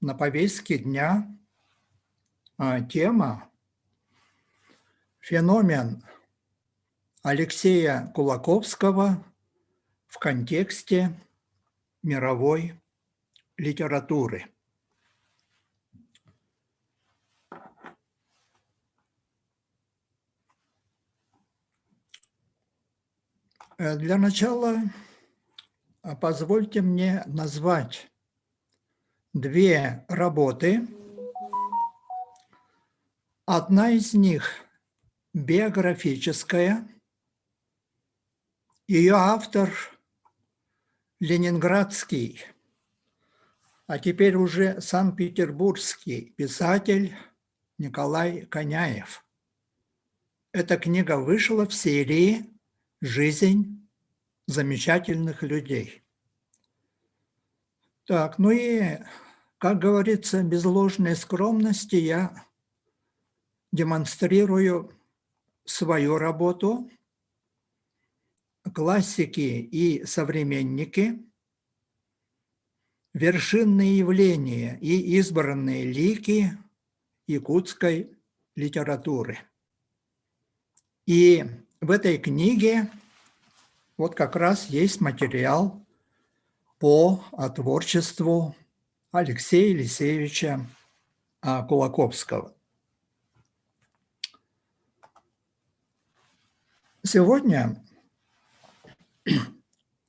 на повестке дня тема «Феномен Алексея Кулаковского в контексте мировой литературы». Для начала позвольте мне назвать две работы. Одна из них биографическая. Ее автор ленинградский, а теперь уже санкт-петербургский писатель Николай Коняев. Эта книга вышла в серии «Жизнь замечательных людей». Так, ну и, как говорится, без ложной скромности я демонстрирую свою работу «Классики и современники. Вершинные явления и избранные лики якутской литературы». И в этой книге вот как раз есть материал по творчеству Алексея Елисеевича Кулаковского. Сегодня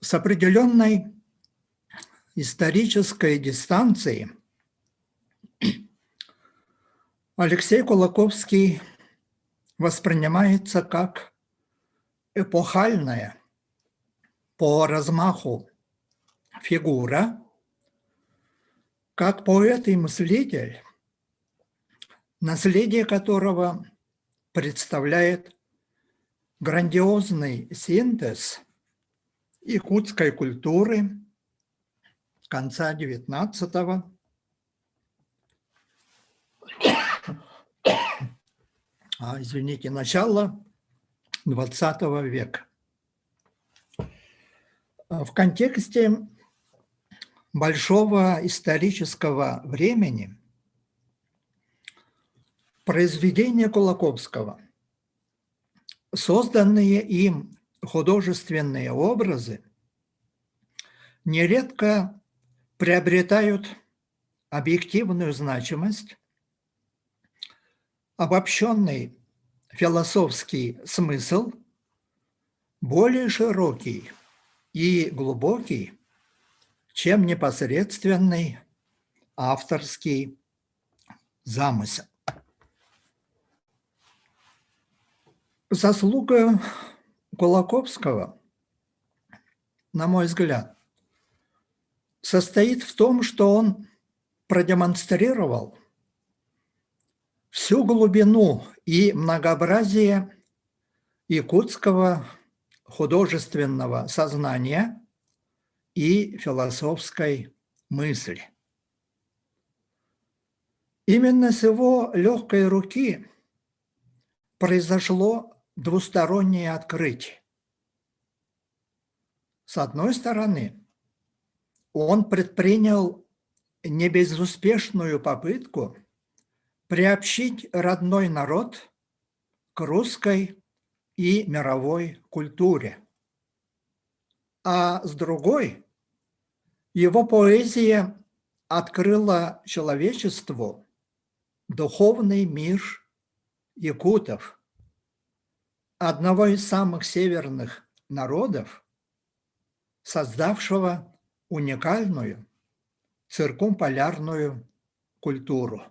с определенной исторической дистанции Алексей Кулаковский воспринимается как эпохальная по размаху фигура, как поэт и мыслитель, наследие которого представляет грандиозный синтез якутской культуры конца XIX, начала XX века. В контексте большого исторического времени произведения Кулаковского, созданные им художественные образы, нередко приобретают объективную значимость, обобщенный философский смысл, более широкий и глубокий, чем непосредственный авторский замысел. Заслуга Кулаковского, на мой взгляд, состоит в том, что он продемонстрировал всю глубину и многообразие якутского художественного сознания и философской мысли. Именно с его легкой руки произошло двустороннее открытие. С одной стороны, он предпринял небезуспешную попытку приобщить родной народ к русской и мировой культуре. А с другой, его поэзия открыла человечеству духовный мир якутов, одного из самых северных народов, создавшего уникальную циркумполярную культуру.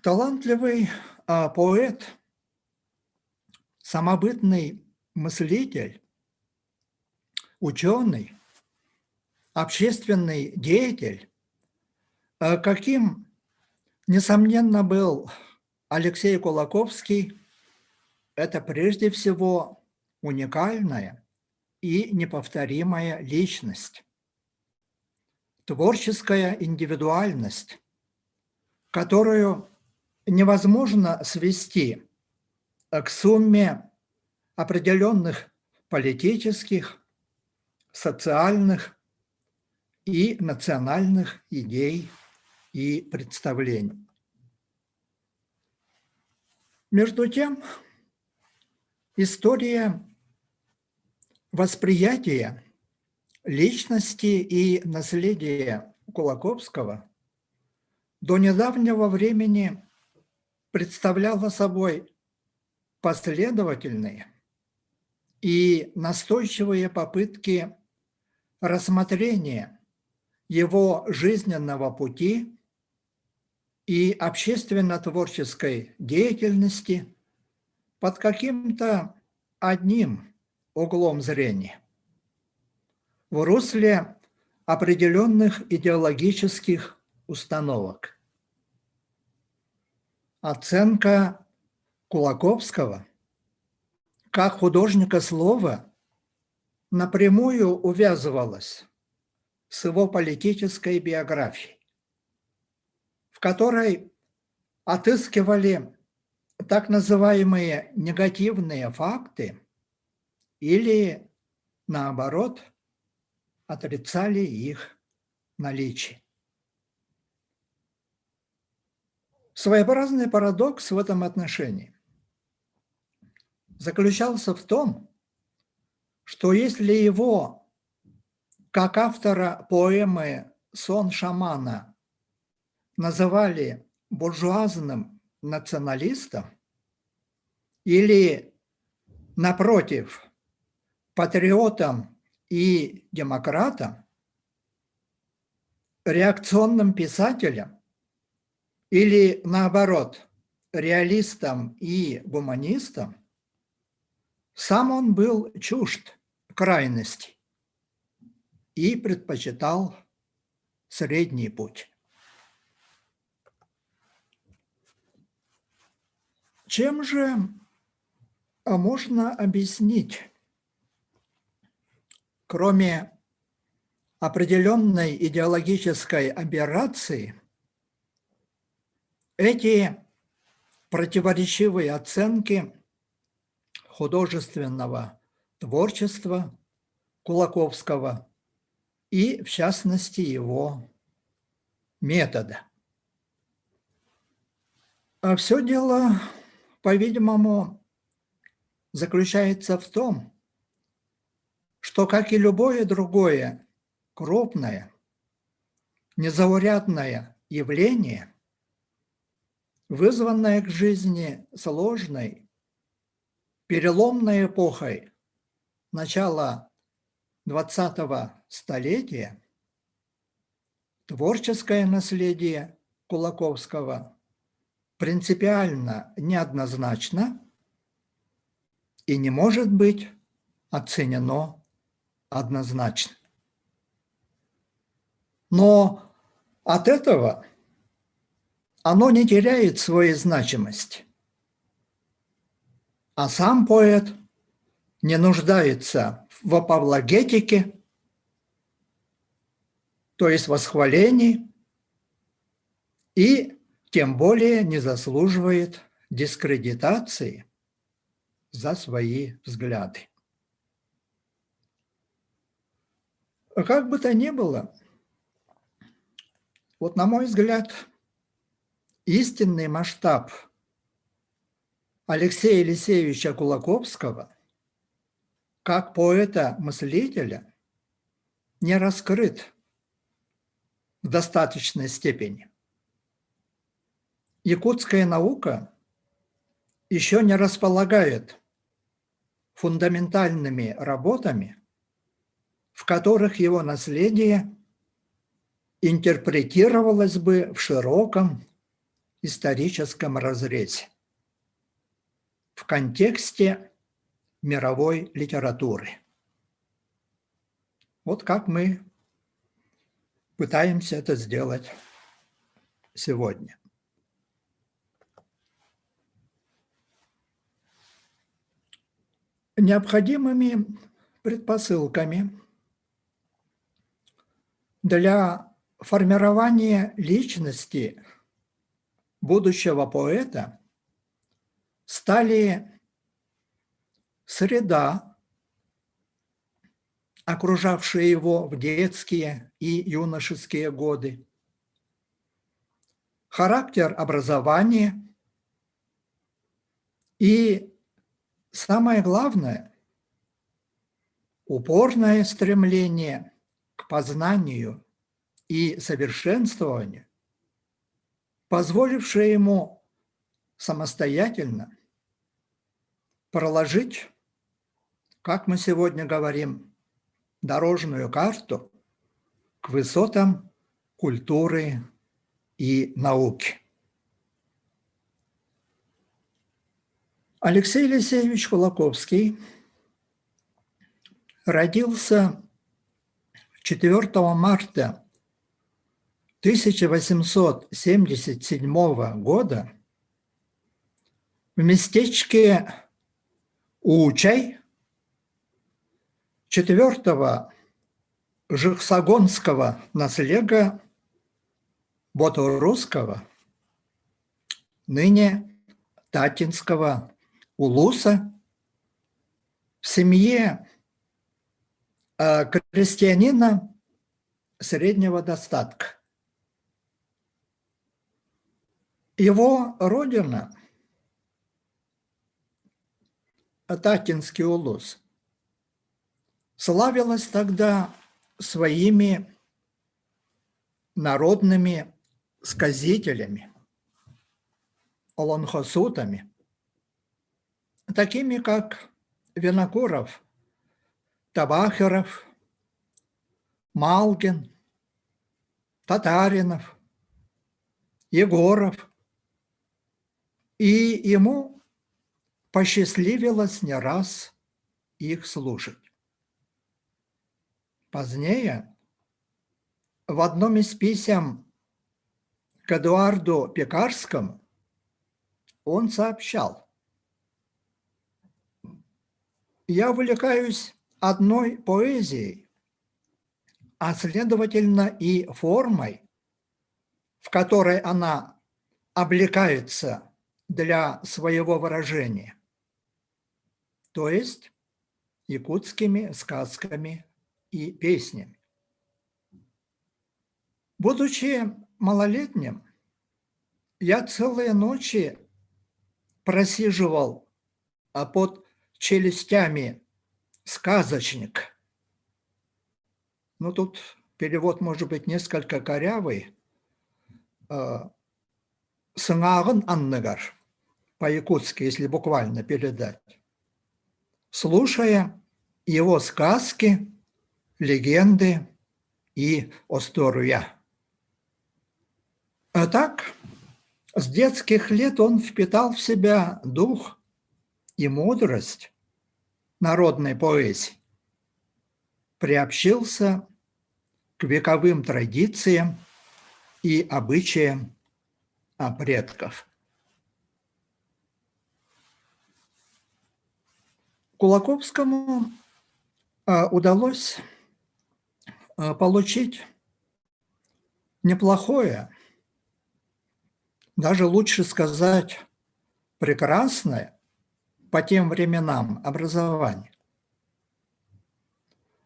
Талантливый поэт, самобытный мыслитель, ученый, общественный деятель, каким, несомненно, был Алексей Кулаковский, это прежде всего уникальная и неповторимая личность, творческая индивидуальность, которую невозможно свести к сумме определенных политических, социальных и национальных идей и представлений. Между тем, история восприятия личности и наследия Кулаковского до недавнего времени представляла собой последовательные и настойчивые попытки рассмотрения его жизненного пути и общественно-творческой деятельности под каким-то одним углом зрения, в русле определенных идеологических установок. Оценка Кулаковского как художника слова напрямую увязывалась с его политической биографией, в которой отыскивали так называемые негативные факты или, наоборот, отрицали их наличие. Своеобразный парадокс в этом отношении заключался в том, что если его, как автора поэмы «Сон шамана», называли буржуазным националистом или, напротив, патриотом и демократом, реакционным писателем или, наоборот, реалистом и гуманистом, сам он был чужд крайности и предпочитал средний путь. Чем же можно объяснить, кроме определенной идеологической аберрации, эти противоречивые оценки художественного творчества Кулаковского и, в частности, его метода? А все дело, по-видимому, заключается в том, что, как и любое другое крупное, незаурядное явление, вызванное к жизни сложной, переломной эпохой начала 20-го столетия, творческое наследие Кулаковского принципиально неоднозначно и не может быть оценено однозначно. Но от этого оно не теряет своей значимости, а сам поэт не нуждается в апологетике, то есть восхвалении, и тем более не заслуживает дискредитации за свои взгляды. Как бы то ни было, вот на мой взгляд, истинный масштаб Алексея Елисеевича Кулаковского как поэта-мыслителя не раскрыт в достаточной степени. Якутская наука еще не располагает фундаментальными работами, в которых его наследие интерпретировалось бы в широком историческом разрезе, в контексте мировой литературы. Вот как мы пытаемся это сделать сегодня. Необходимыми предпосылками для формирования личности будущего поэта стали среда окружавшие его в детские и юношеские годы, характер образования и, самое главное, упорное стремление к познанию и совершенствованию, позволившее ему самостоятельно проложить, как мы сегодня говорим, дорожную карту к высотам культуры и науки. Алексей Елисеевич Кулаковский родился 4 марта 1877 года в местечке Учай 4-го Жихсагонского наслега Боторусского, ныне Татинского улуса, в семье крестьянина среднего достатка. Его родина, Татинский улус, славилась тогда своими народными сказителями, олонхосутами, такими как Винокуров, Табахеров, Малкин, Татаринов, Егоров. И ему посчастливилось не раз их слушать. Позднее в одном из писем к Эдуарду Пекарскому он сообщал: «Я увлекаюсь одной поэзией, а следовательно и формой, в которой она облекается для своего выражения, то есть якутскими сказками и песнями. Будучи малолетним, я целые ночи просиживал под челюстями сказочник». Ну, тут перевод может быть несколько корявый. «Сыңағын анныгар» по-якутски, если буквально передать, слушая его сказки, легенды и история. А так, с детских лет он впитал в себя дух и мудрость народной поэзии, приобщился к вековым традициям и обычаям предков. Кулаковскому удалось получить неплохое, даже лучше сказать прекрасное по тем временам образование.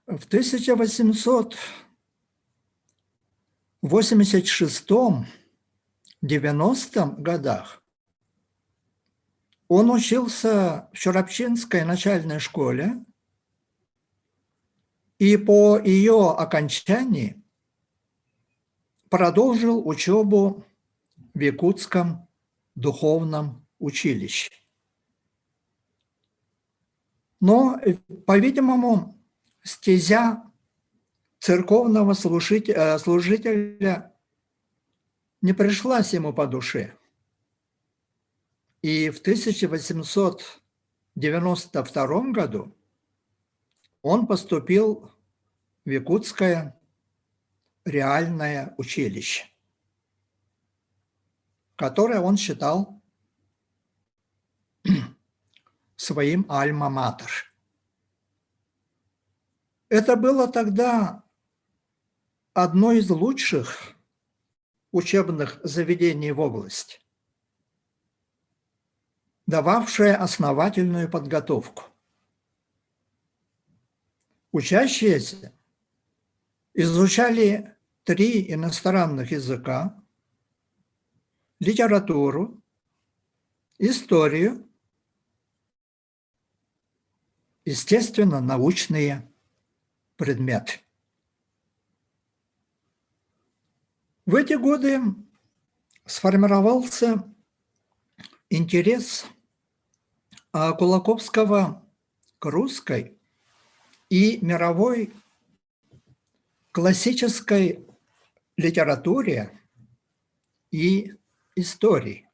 В 1886-90 годах он учился в Щурапчинской начальной школе, и по ее окончании продолжил учебу в Якутском духовном училище. Но, по-видимому, стезя церковного служителя не пришлась ему по душе. И в 1892 году он поступил в Якутское реальное училище, которое он считал своим альма-матер. Это было тогда одно из лучших учебных заведений в области, дававшее основательную подготовку. Учащиеся изучали 3 иностранных языка, литературу, историю, естественно, научные предметы. В эти годы сформировался интерес Кулаковского к русской и мировой классической литературе и истории.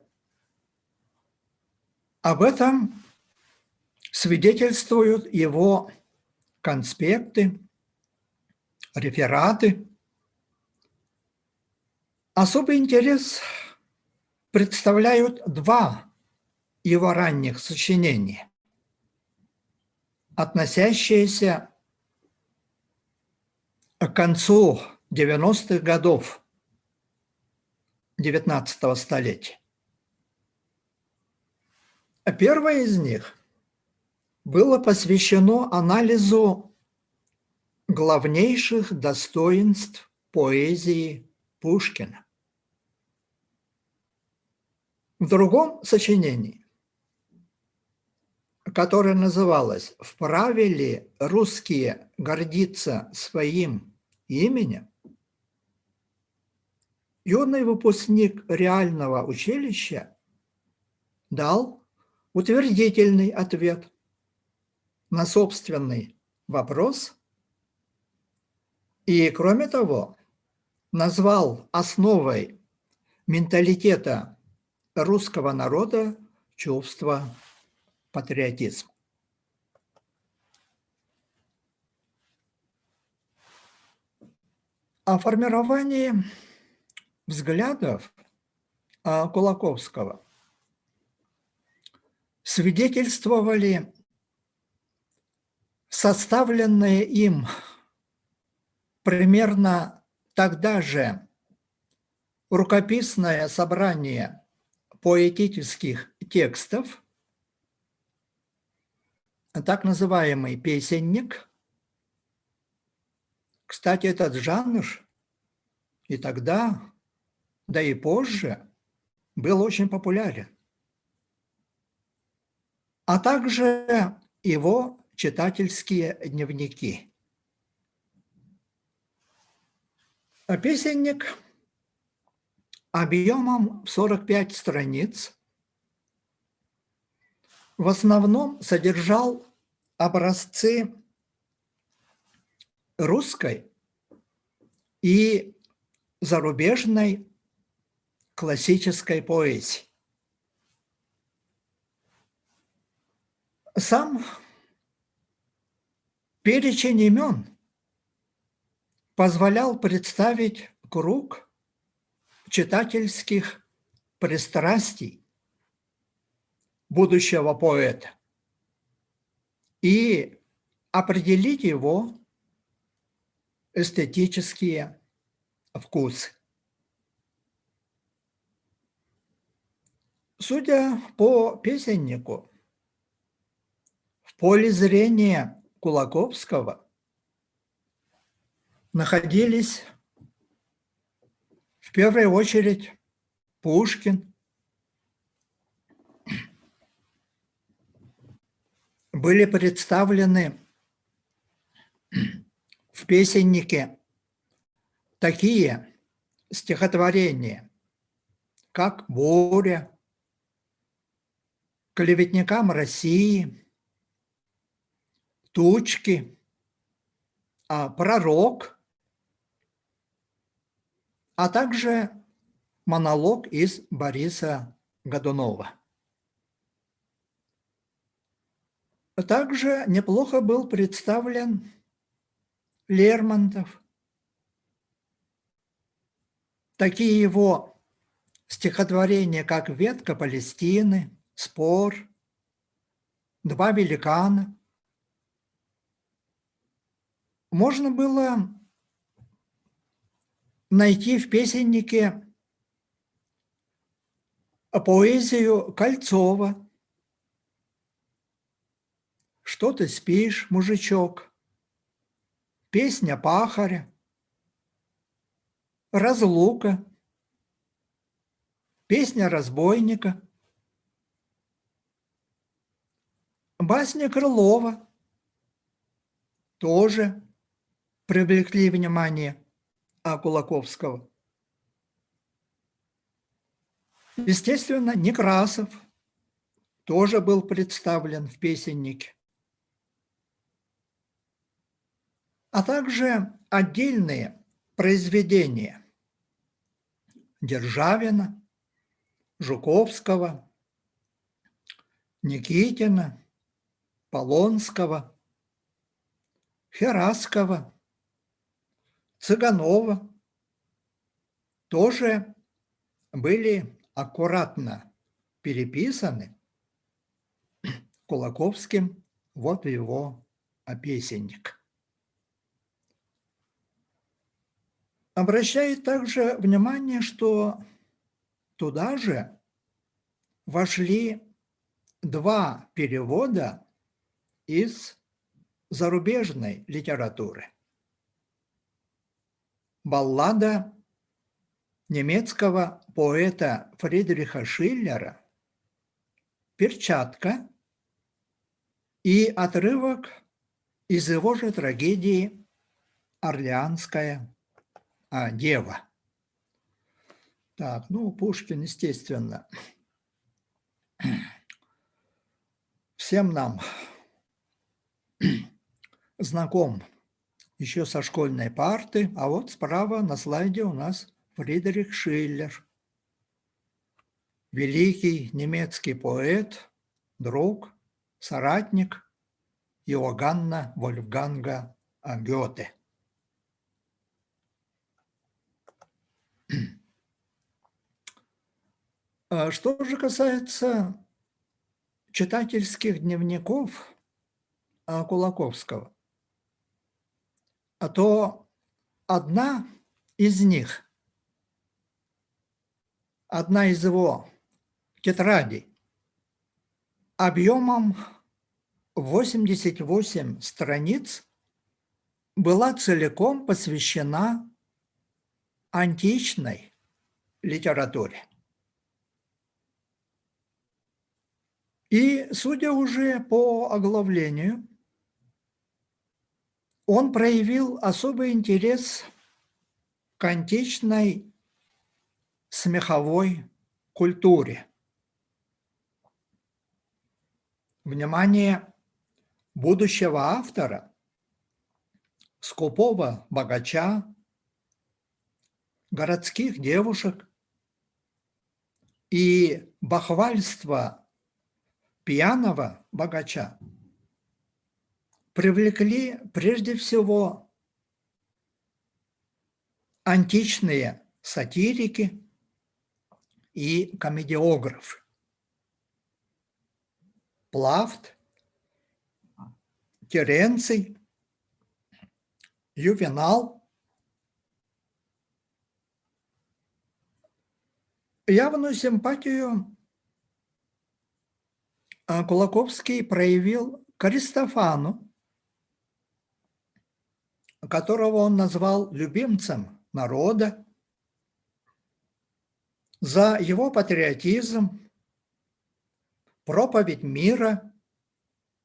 Об этом свидетельствуют его конспекты, рефераты. Особый интерес представляют 2 его ранних сочинения, относящиеся к концу 90-х годов XIX столетия. Первое из них было посвящено анализу главнейших достоинств поэзии Пушкина. В другом сочинении, которое называлось «Вправе ли русские гордиться своим именем?», юный выпускник реального училища дал утвердительный ответ на собственный вопрос и, кроме того, назвал основой менталитета русского народа чувство патриотизма. О формировании взглядов Кулаковского свидетельствовали составленные им примерно тогда же рукописное собрание поэтических текстов, так называемый песенник. Кстати, этот жанр и тогда, да и позже, был очень популярен. А также его читательские дневники. Песенник объемом в 45 страниц в основном содержал образцы русской и зарубежной классической поэзии. Сам перечень имен позволял представить круг читательских пристрастий будущего поэта и определить его эстетические вкусы. Судя по песеннику, в поле зрения Кулаковского находились в первую очередь Пушкин, были представлены в песеннике такие стихотворения, как «Буря», «Клеветникам России», «Тучки», «Пророк», а также монолог из Бориса Годунова. Также неплохо был представлен Лермонтов. Такие его стихотворения, как «Ветка Палестины», «Спор», «Два великана». Можно было найти в песеннике поэзию Кольцова. «Что ты спишь, мужичок? песня пахаря, разлука, песня разбойника, басня Крылова тоже привлекли внимание Кулаковского. Естественно, Некрасов тоже был представлен в песеннике. А также отдельные произведения Державина, Жуковского, Никитина, Полонского, Хераскова, Цыганова тоже были аккуратно переписаны Кулаковским вот в его песенник. Обращает также внимание, что туда же вошли два перевода из зарубежной литературы. Баллада немецкого поэта Фридриха Шиллера «Перчатка» и отрывок из его же трагедии «Орлеанская дева». Так, Пушкин, естественно, всем нам знаком еще со школьной парты, а вот справа на слайде у нас Фридрих Шиллер, великий немецкий поэт, друг, соратник Иоганна Вольфганга Гёте. Что же касается читательских дневников Кулаковского, то одна из них, одна из его тетрадей объемом 88 страниц была целиком посвящена античной литературе. И, судя уже по оглавлению, он проявил особый интерес к античной смеховой культуре. Внимание будущего автора, скупого богача, городских девушек и бахвальство пьяного богача привлекли прежде всего античные сатирики и комедиографы. Плафт, Теренций, Ювенал. Явную симпатию Кулаковский проявил к Аристофану, которого он назвал любимцем народа, за его патриотизм, проповедь мира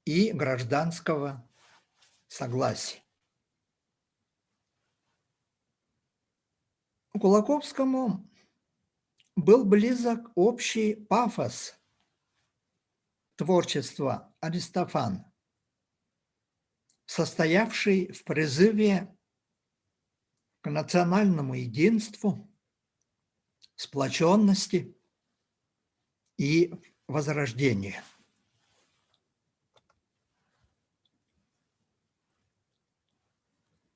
и гражданского согласия. Кулаковскому был близок общий пафос творчества Аристофана, состоявший в призыве к национальному единству, сплоченности и возрождению.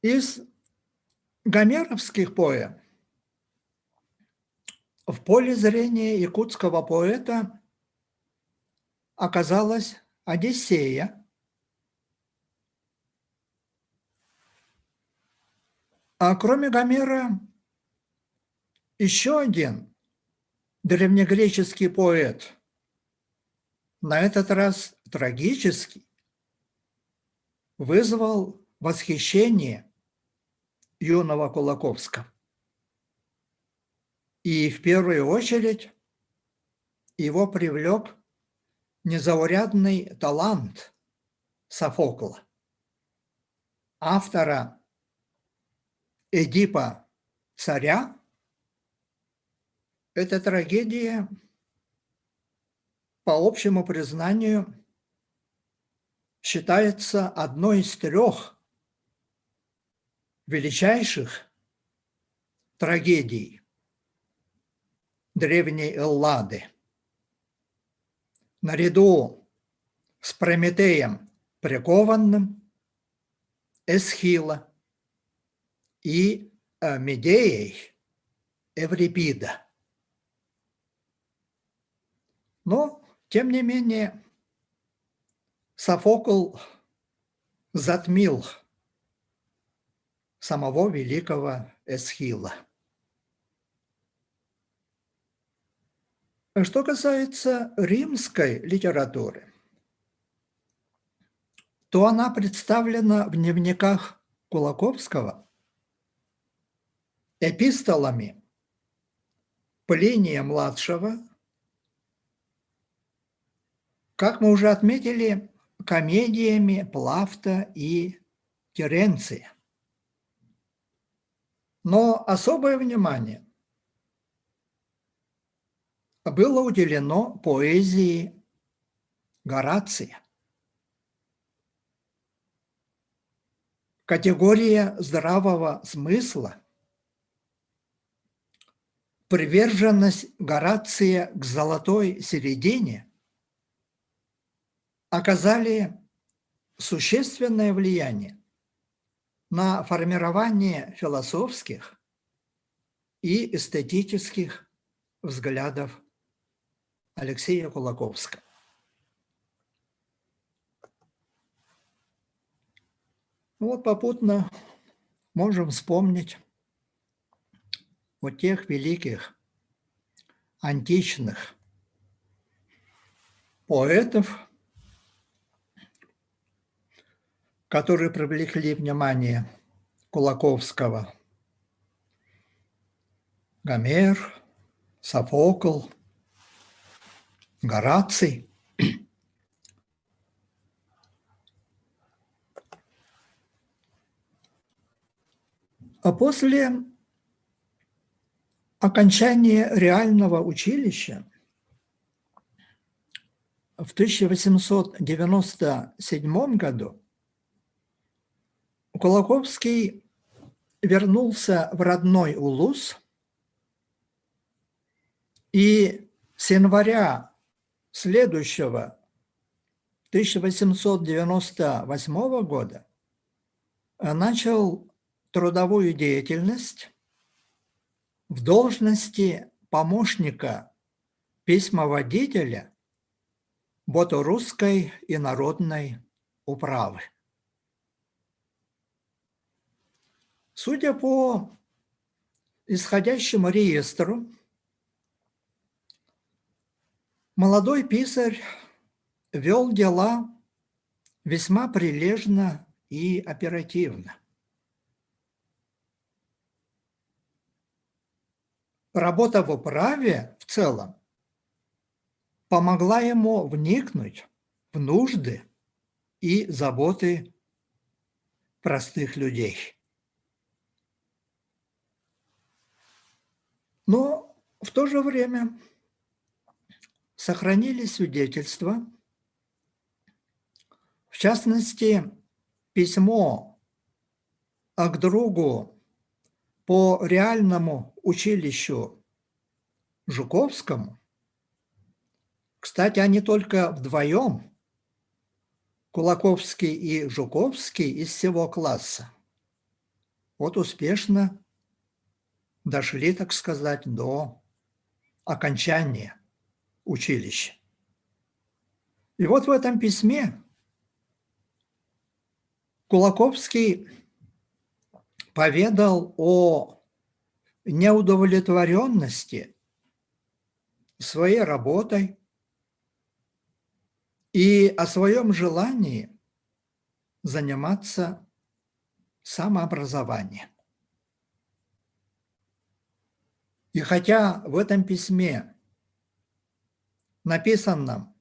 Из гомеровских поэм в поле зрения якутского поэта оказалась Одиссея, а кроме Гомера еще один древнегреческий поэт, на этот раз трагический, вызвал восхищение юного Кулаковского. И в первую очередь его привлек незаурядный талант Софокла, автора «Эдипа царя». Эта трагедия, по общему признанию, считается одной из 3 величайших трагедий древней Эллады. Наряду с Прометеем прикованным, Эсхила и Медеей Эврипида. Но, тем не менее, Софокл затмил самого великого Эсхила. Что касается римской литературы, то она представлена в дневниках Кулаковского эпистолами Плиния-младшего, как мы уже отметили, комедиями Плафта и Теренция. Но особое внимание было уделено поэзии Горация. Категория здравого смысла, приверженность Горация к золотой середине оказали существенное влияние на формирование философских и эстетических взглядов Алексея Кулаковского. Вот попутно можем вспомнить о тех великих античных поэтов, которые привлекли внимание Кулаковского: Гомер, Софокл, Гораций. А после окончания реального училища в 1897 году Кулаковский вернулся в родной Улус и с января следующего 1898 года начал трудовую деятельность в должности помощника письмоводителя Боторусской и народной управы. Судя по исходящему реестру, молодой писарь вел дела весьма прилежно и оперативно. Работа в управе в целом помогла ему вникнуть в нужды и заботы простых людей. Но в то же время сохранились свидетельства, в частности, письмо к другу по реальному училищу Жуковскому. Кстати, они только вдвоем, Кулаковский и Жуковский, из всего класса, вот успешно дошли, так сказать, до окончания училища. И вот в этом письме Кулаковский поведал о неудовлетворенности своей работой и о своем желании заниматься самообразованием. И хотя в этом письме, написанном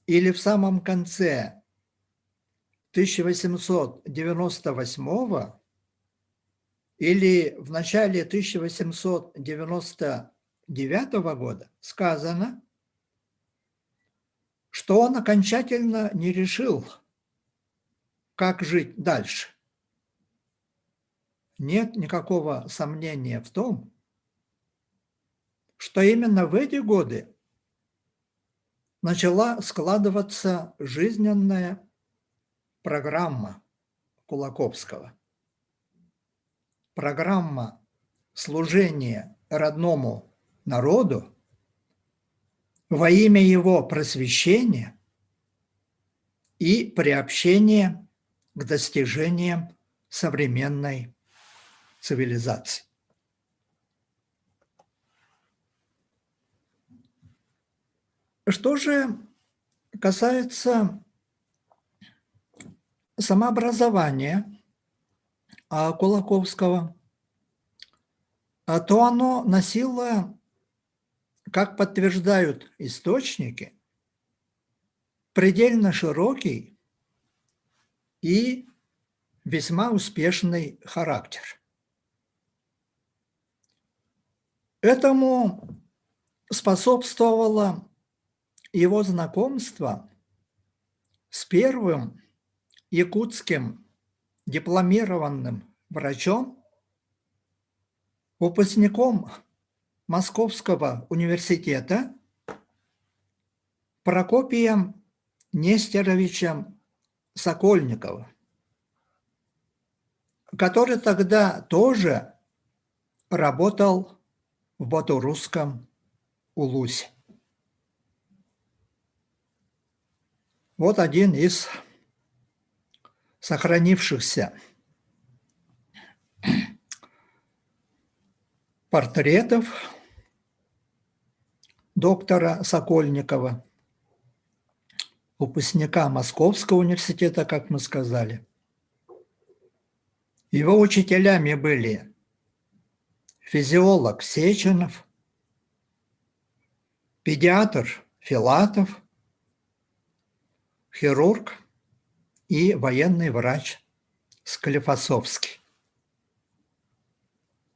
или в самом конце 1898 или в начале 1899 года сказано, что он окончательно не решил, как жить дальше. Нет никакого сомнения в том, что именно в эти годы начала складываться жизненная программа Кулаковского. Программа служения родному народу во имя его просвещения и приобщения к достижениям современной цивилизации. Что же касается самообразования Кулаковского, то оно носило, как подтверждают источники, предельно широкий и весьма успешный характер. Этому способствовало его знакомство с первым якутским дипломированным врачом, выпускником Московского университета Прокопием Нестеровичем Сокольниковым, который тогда тоже работал в Батурусском улусе. Вот один из сохранившихся портретов доктора Сокольникова, выпускника Московского университета, как мы сказали. Его учителями были физиолог Сеченов, педиатр Филатов, хирург и военный врач Склифосовский.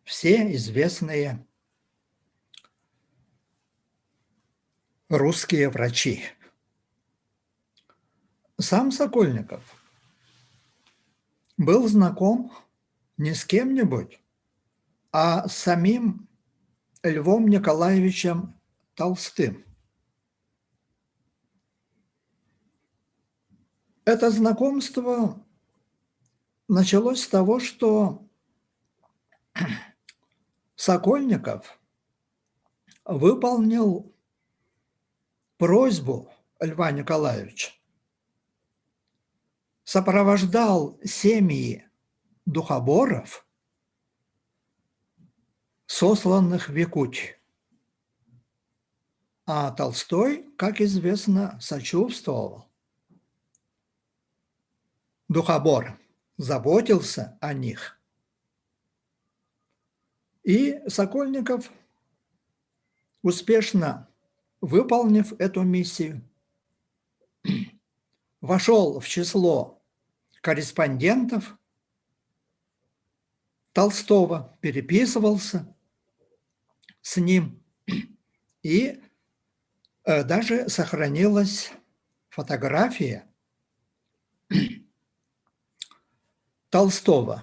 Все известные русские врачи. Сам Сокольников был знаком не с кем-нибудь, а с самим Львом Николаевичем Толстым. Это знакомство началось с того, что Сокольников выполнил просьбу Льва Николаевича, сопровождал семьи духоборов, сосланных в Якутию. А Толстой, как известно, сочувствовал духоборам, заботился о них. И Сокольников, успешно выполнив эту миссию, вошел в число корреспондентов Толстого, переписывался с ним, и даже сохранилась фотография Толстого,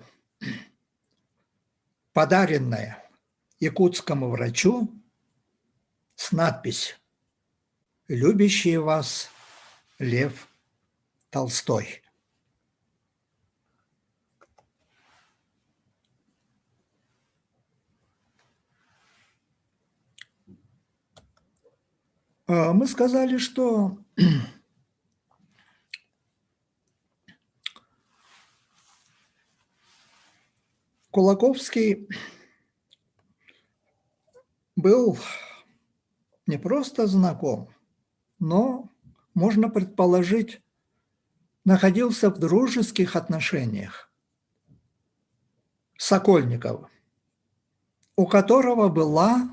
подаренная якутскому врачу с надписью «Любящий вас Лев Толстой». Мы сказали, что Кулаковский был не просто знаком, но, можно предположить, находился в дружеских отношениях с Сокольниковым. у которого была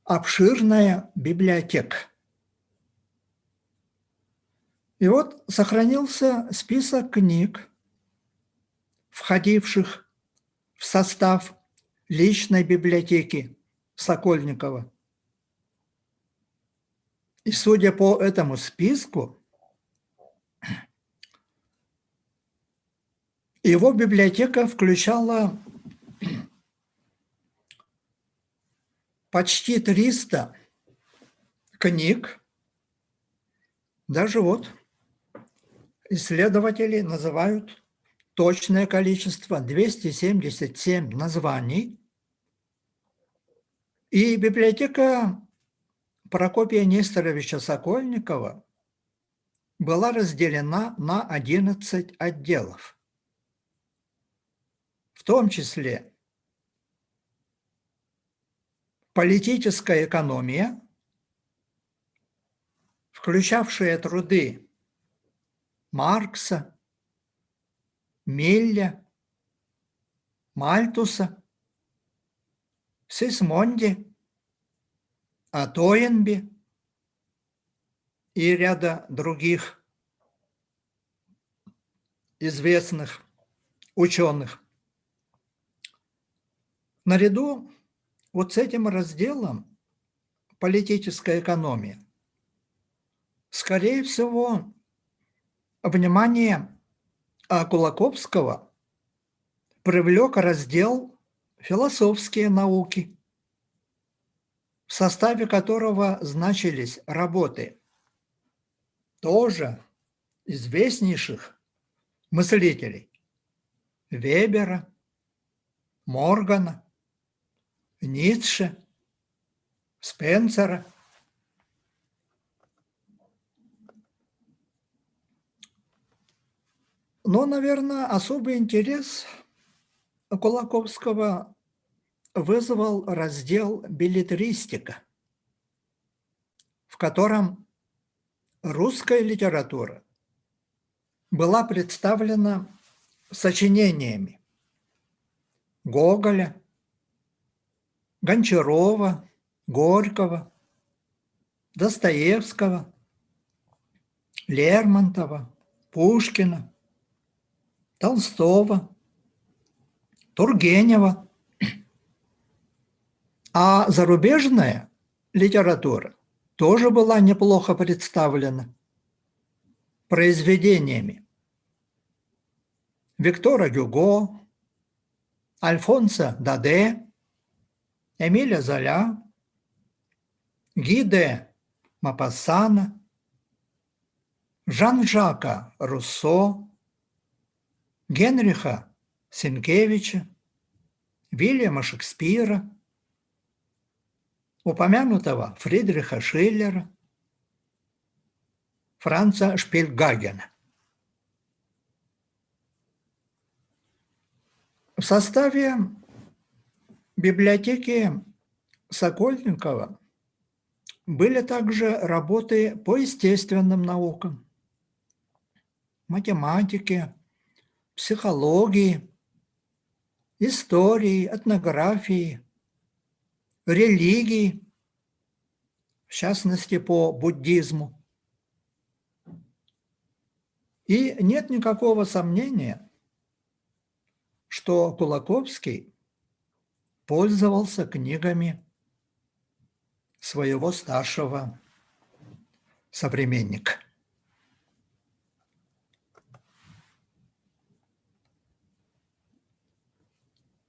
обширная библиотека. И вот сохранился список книг, входивших в состав личной библиотеки Сокольникова. И судя по этому списку, его библиотека включала почти 300 книг. Даже вот исследователи называют точное количество 277 названий. И библиотека Прокопия Несторовича Сокольникова была разделена на 11 отделов, в том числе политическая экономия, включавшая труды Маркса, Милля, Мальтуса, Сисмонди, Тойнби и ряда других известных ученых. Наряду вот с этим разделом политическая экономия, скорее всего, внимание Кулаковского привлек раздел «Философские науки», в составе которого значились работы тоже известнейших мыслителей Вебера, Моргана, Ницше, Спенсера. Но, наверное, особый интерес Кулаковского вызвал раздел «Беллетристика», в котором русская литература была представлена сочинениями Гоголя, Гончарова, Горького, Достоевского, Лермонтова, Пушкина, Толстого, Тургенева. А зарубежная литература тоже была неплохо представлена произведениями Виктора Гюго, Альфонса Даде, Эмиля Золя, Ги де Мопассана, Жан-Жака Руссо, Генриха Сенкевича, Вильяма Шекспира, упомянутого Фридриха Шиллера, Франца Шпильгагена. В составе библиотеки Сокольникова были также работы по естественным наукам, математике, психологии, истории, этнографии, религии, в частности по буддизму. И нет никакого сомнения, что Кулаковский пользовался книгами своего старшего современника.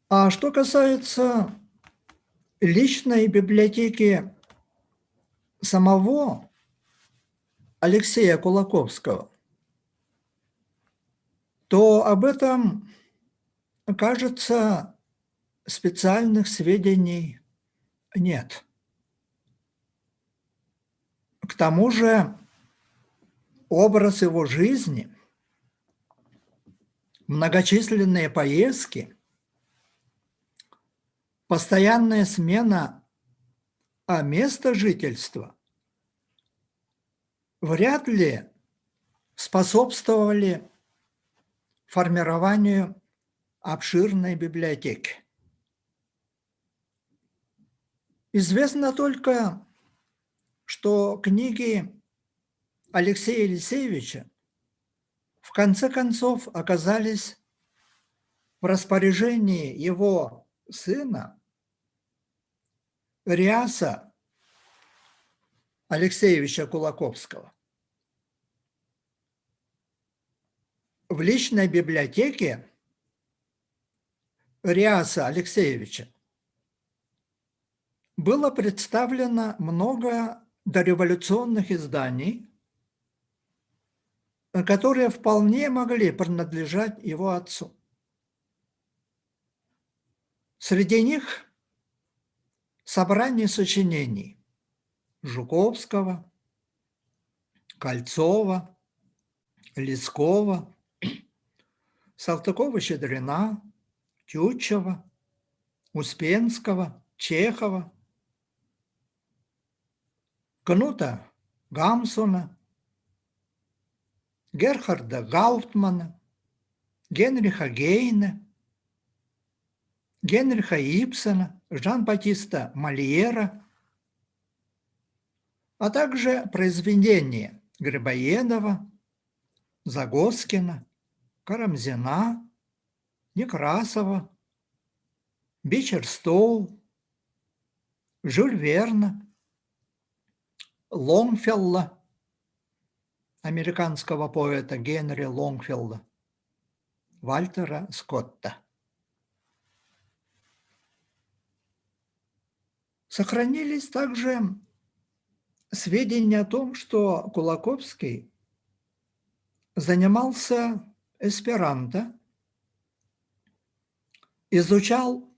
А что касается личной библиотеки самого Алексея Кулаковского, то об этом, кажется, специальных сведений нет. К тому же образ его жизни, многочисленные поездки, постоянная смена места жительства вряд ли способствовали формированию обширной библиотеки. Известно только, что книги Алексея Елисеевича в конце концов оказались в распоряжении его сына Риаса Алексеевича Кулаковского. В личной библиотеке Риаса Алексеевича было представлено много дореволюционных изданий, которые вполне могли принадлежать его отцу. Среди них собрание сочинений Жуковского, Кольцова, Лескова, Салтыкова-Щедрина, Тютчева, Успенского, Чехова, Кнута Гамсуна, Герхарда Гауптмана, Генриха Гейне, Генриха Ибсена, Жан-Батиста Мольера, а также произведения Грибоедова, Загоскина, Карамзина, Некрасова, Бичерстоу, Жюль Верна, Лонгфелла, американского поэта Генри Лонгфелда, Вальтера Скотта. Сохранились также сведения о том, что Кулаковский занимался эсперанто, изучал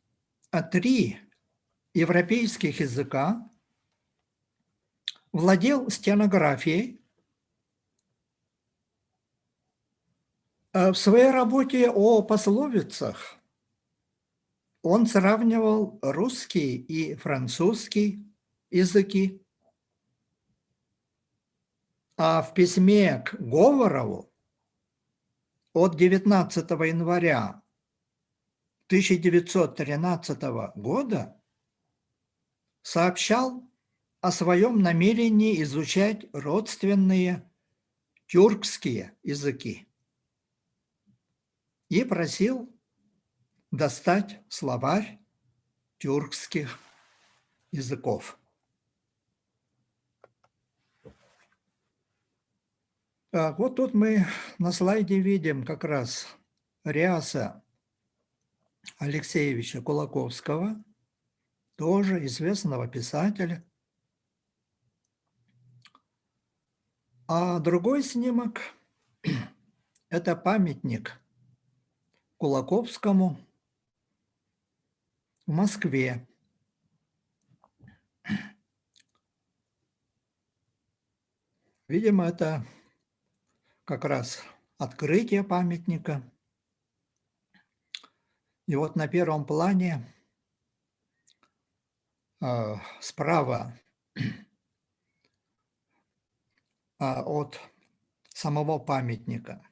3 европейских языка, владел стенографией. В своей работе о пословицах он сравнивал русский и французский языки. А в письме к Говорову от 19 января 1913 года сообщал о своем намерении изучать родственные тюркские языки и просил достать словарь тюркских языков. Вот тут мы на слайде видим как раз Риаса Алексеевича Кулаковского, тоже известного писателя. А другой снимок – это памятник Кулаковскому в Москве. Видимо, это как раз открытие памятника. И вот на первом плане справа от самого памятника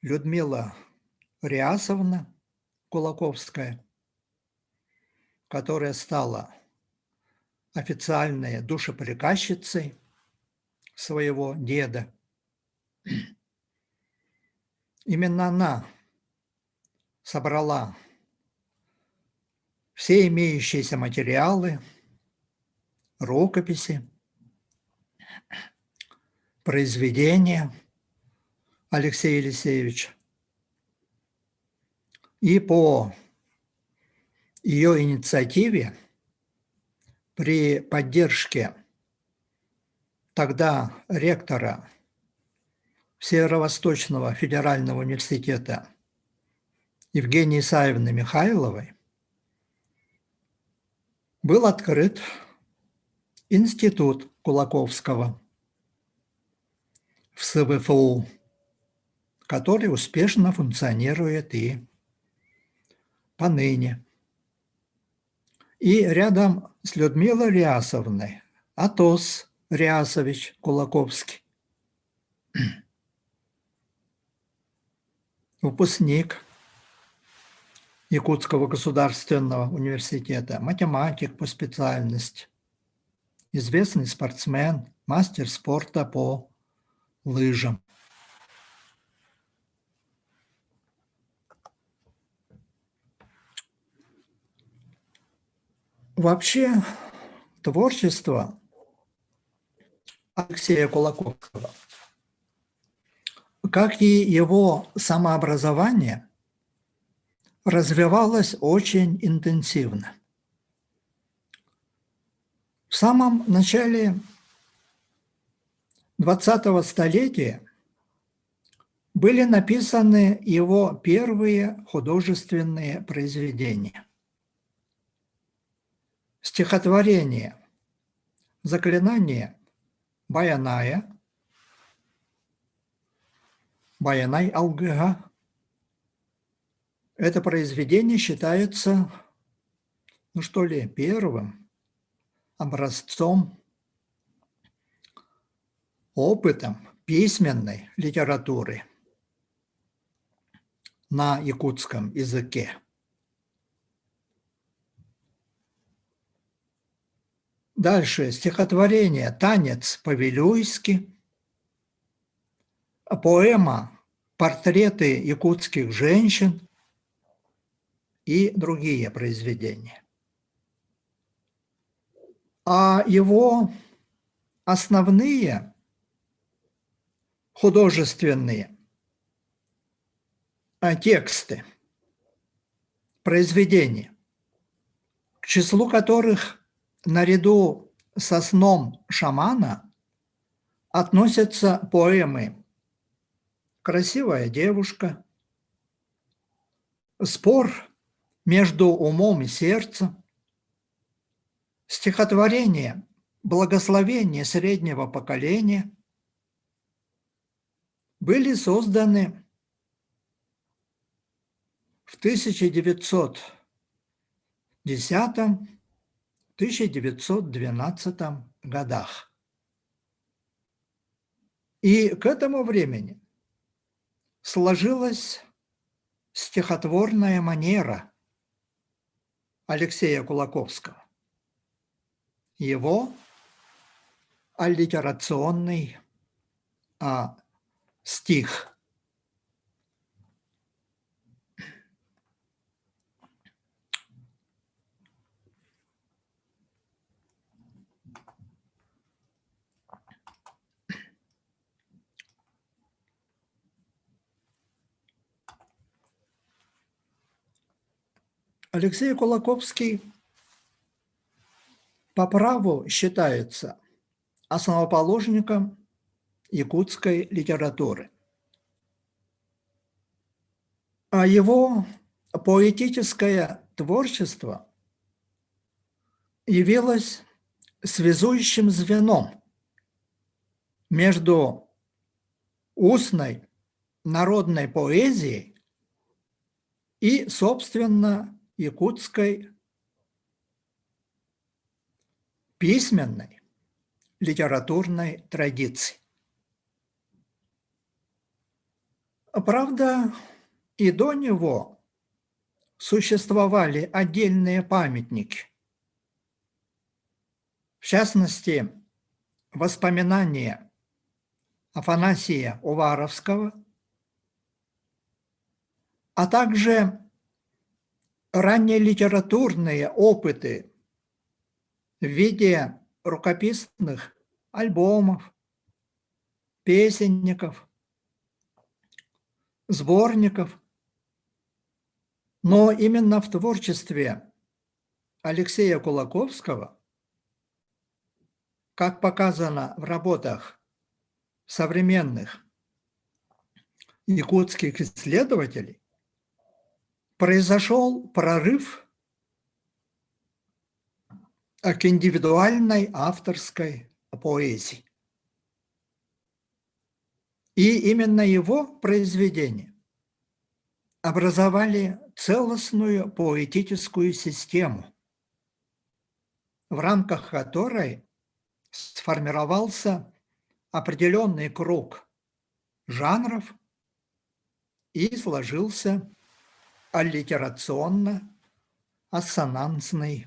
Людмила Риасовна Кулаковская, которая стала официальной душеприказчицей своего деда. Именно она собрала все имеющиеся материалы, рукописи, произведения Алексея Елисеевича. И по ее инициативе, при поддержке тогда ректора Северо-Восточного федерального университета Евгении Исаевны Михайловой, был открыт институт Кулаковского в СВФУ, который успешно функционирует и поныне. И рядом с Людмилой Риасовной Атос Риасович Кулаковский, выпускник Якутского государственного университета, математик по специальности, известный спортсмен, мастер спорта по лыжам. Вообще, творчество Алексея Кулаковского, как и его самообразование, развивалось очень интенсивно. В самом начале 20-го столетия были написаны его первые художественные произведения. Стихотворение «Заклинание Баяная», Баянай Алгыга. Это произведение считается, первым образцом, опытом письменной литературы на якутском языке. Дальше стихотворение «Танец по-вилюйски», поэма «Портреты якутских женщин» и другие произведения. А его основные художественные тексты, произведения, к числу которых наряду со «Сном шамана» относятся поэмы «Красивая девушка», «Спор между умом и сердцем», стихотворение «Благословение среднего поколения» были созданы в 1910-1912 годах. И к этому времени сложилась стихотворная манера Алексея Кулаковского, его аллитерационный стих. Алексей Кулаковский по праву считается основоположником якутской литературы. А его поэтическое творчество явилось связующим звеном между устной народной поэзией и, собственно, якутской письменной литературной традицией. Правда, и до него существовали отдельные памятники. В частности, воспоминания Афанасия Уваровского, а также раннелитературные опыты в виде рукописных альбомов, песенников, сборников. Но именно в творчестве Алексея Кулаковского, как показано в работах современных якутских исследователей, произошел прорыв к индивидуальной авторской поэзии. И именно его произведения образовали целостную поэтическую систему, в рамках которой сформировался определенный круг жанров и сложился аллитерационно-ассонансный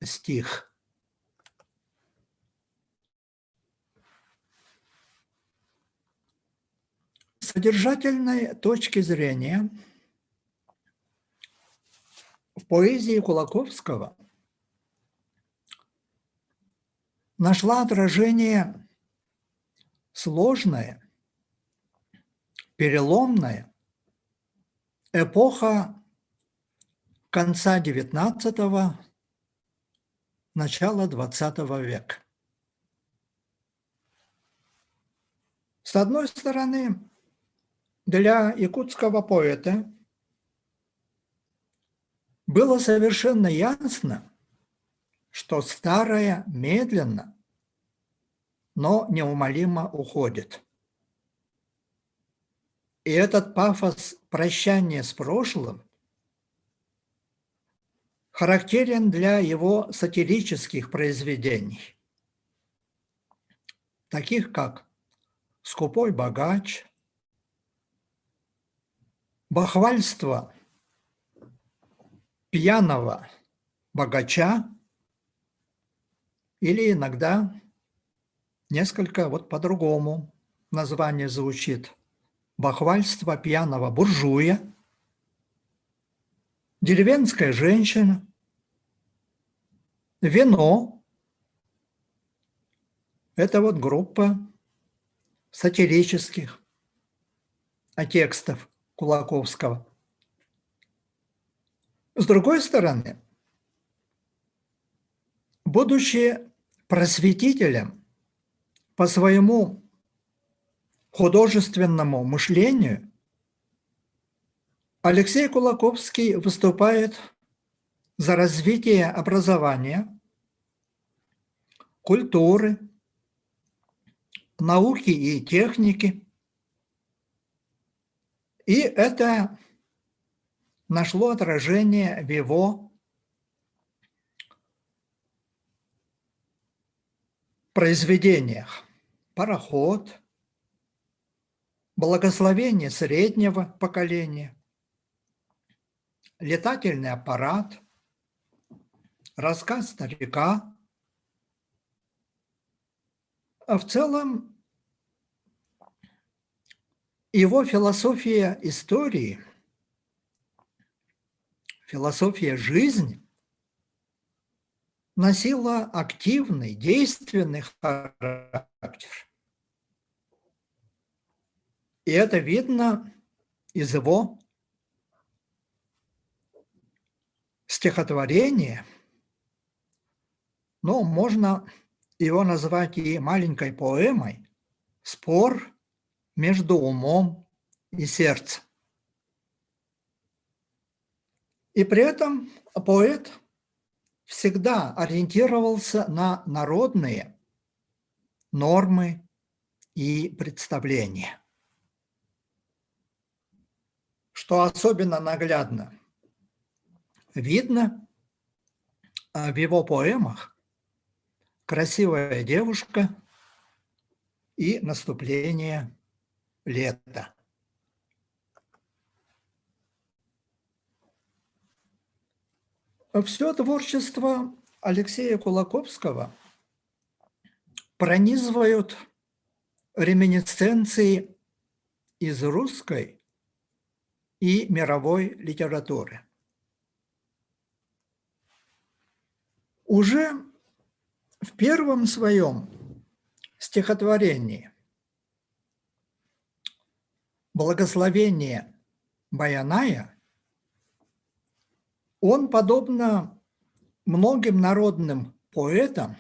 стих. С содержательной точки зрения в поэзии Кулаковского нашла отражение сложная, переломная эпоха конца XIX, начала XX века. С одной стороны, для якутского поэта было совершенно ясно, что старое медленно, но неумолимо уходит. И этот пафос прощания с прошлым характерен для его сатирических произведений, таких как «Скупой богач», «Бахвальство пьяного богача» или иногда несколько по-другому название звучит «Бахвальство пьяного буржуя», «Деревенская женщина», «Вино». Это группа сатирических текстов Кулаковского. С другой стороны, будучи просветителем по своему художественному мышлению, Алексей Кулаковский выступает за развитие образования, культуры, науки и техники. И это нашло отражение в его произведениях «Пароход», «Благословение среднего поколения», «Летательный аппарат», «Рассказ старика». А в целом его философия истории, философия жизни носила активный, действенный характер. И это видно из его стихотворения. Но можно его назвать и маленькой поэмой «Спор между умом и сердцем». И при этом поэт всегда ориентировался на народные нормы и представления. Что особенно наглядно видно в его поэмах «Красивая девушка» и «Наступление лета». Все творчество Алексея Кулаковского пронизывают реминисценции из русской и мировой литературы. Уже в первом своем стихотворении «Благословение Баяная» он, подобно многим народным поэтам,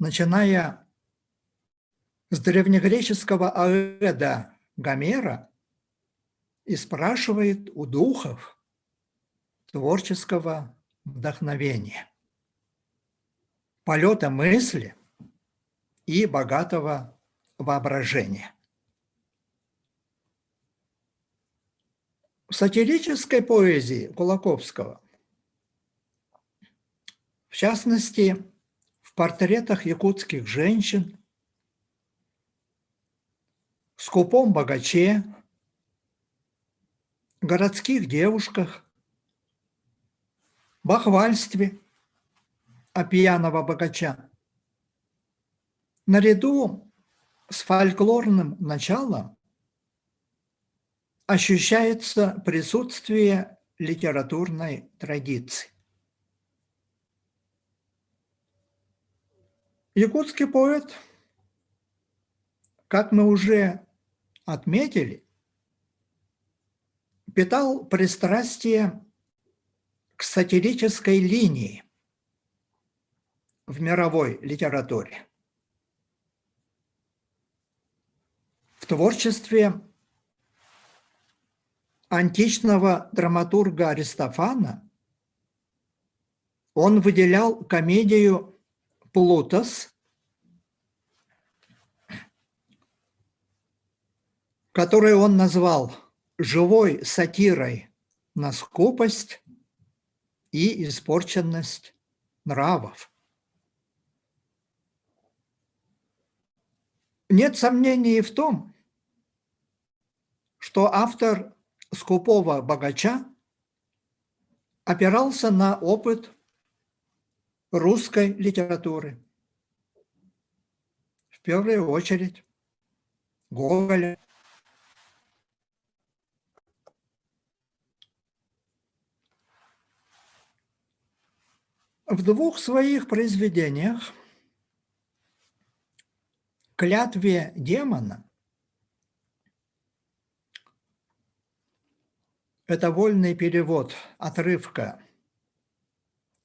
начиная с древнегреческого Аэда Гомера, и спрашивает у духов творческого вдохновения, полета мысли и богатого воображения. В сатирической поэзии Кулаковского, в частности, в портретах якутских женщин, «Скупом богаче», городских девушках, бахвальстве о пьяного богача. Наряду с фольклорным началом ощущается присутствие литературной традиции. Якутский поэт, как мы уже отметили, питал пристрастие к сатирической линии в мировой литературе. В творчестве античного драматурга Аристофана он выделял комедию «Плутос», которую он назвал живой сатирой на скупость и испорченность нравов. Нет сомнений в том, что автор «Скупого богача» опирался на опыт русской литературы. В первую очередь Гоголя. В двух своих произведениях «Клятве демона» – это вольный перевод отрывка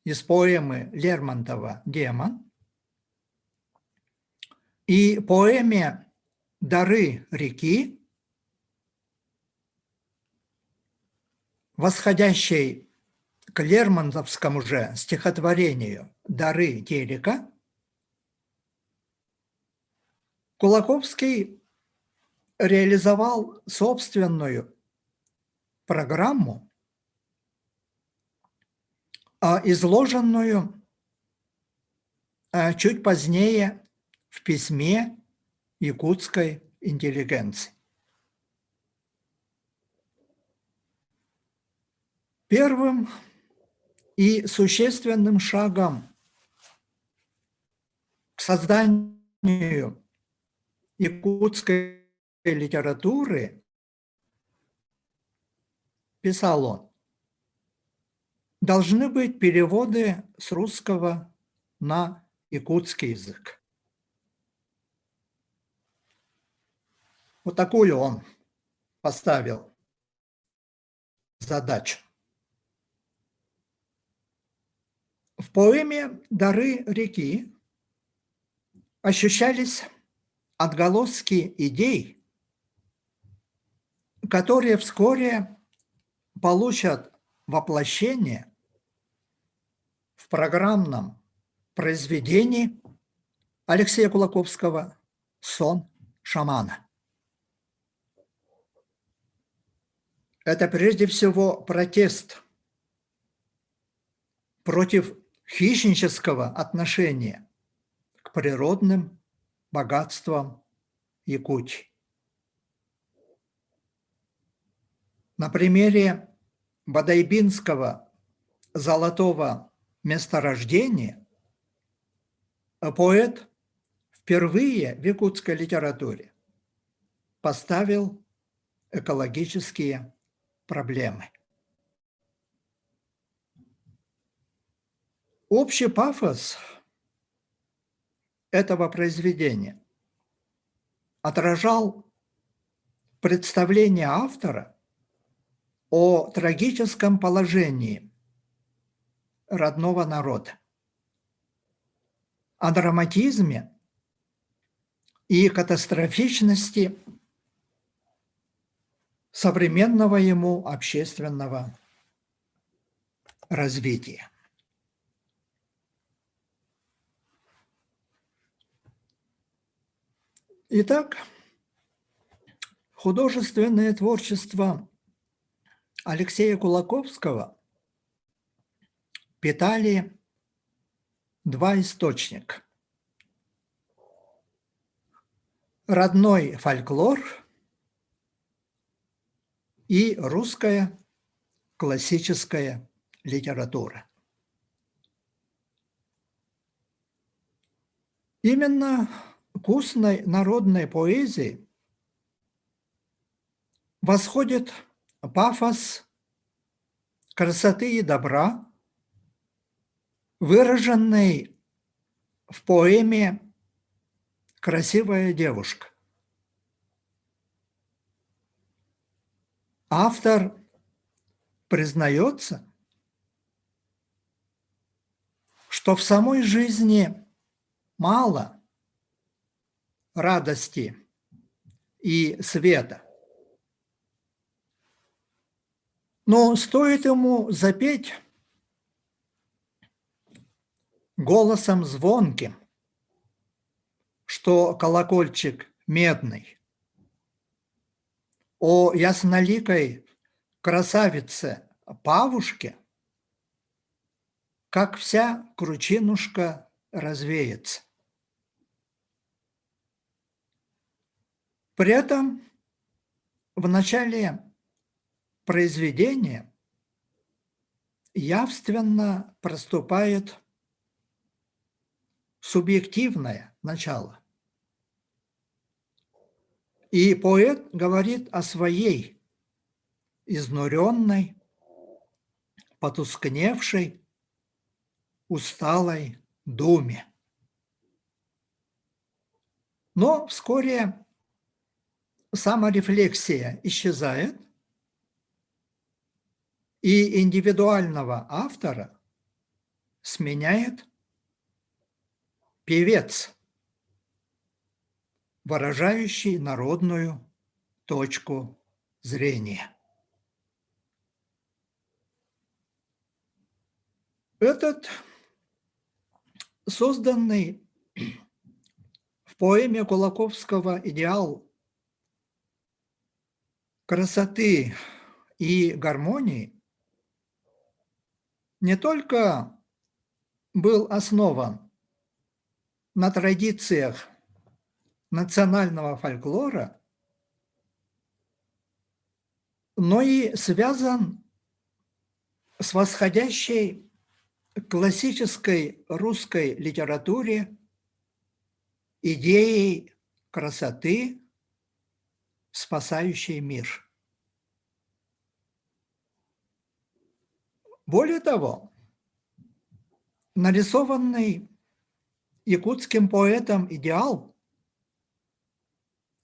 из поэмы Лермонтова «Демон», и поэме «Дары реки», восходящей к лермонтовскому же стихотворению «Дары Терека», Кулаковский реализовал собственную программу, изложенную чуть позднее в письме якутской интеллигенции. Первым и существенным шагом к созданию якутской литературы, писал он, должны быть переводы с русского на якутский язык. Вот такую он поставил задачу. В поэме «Дары реки» ощущались отголоски идей, которые вскоре получат воплощение в программном произведении Алексея Кулаковского «Сон шамана». Это прежде всего протест против хищнического отношения к природным богатствам Якутии. На примере Бодайбинского золотого месторождения поэт впервые в якутской литературе поставил экологические проблемы. Общий пафос этого произведения отражал представление автора о трагическом положении родного народа, о драматизме и катастрофичности современного ему общественного развития. Итак, художественное творчество Алексея Кулаковского питали два источника. Родной фольклор и русская классическая литература. Именно к устной народной поэзии восходит пафос красоты и добра, выраженный в поэме «Красивая девушка». Автор признается, что в самой жизни мало радости и света. Но стоит ему запеть голосом звонким, что колокольчик медный, о ясноликой красавице Павушке, как вся кручинушка развеется. При этом в начале произведения явственно проступает субъективное начало. И поэт говорит о своей изнуренной, потускневшей, усталой думе. Но вскоре саморефлексия исчезает, и индивидуального автора сменяет певец, выражающий народную точку зрения. Этот созданный в поэме Кулаковского идеал красоты и гармонии не только был основан на традициях национального фольклора, но и связан с восходящей классической русской литературе идеей красоты, спасающей мир. Более того, нарисованный якутским поэтом идеал,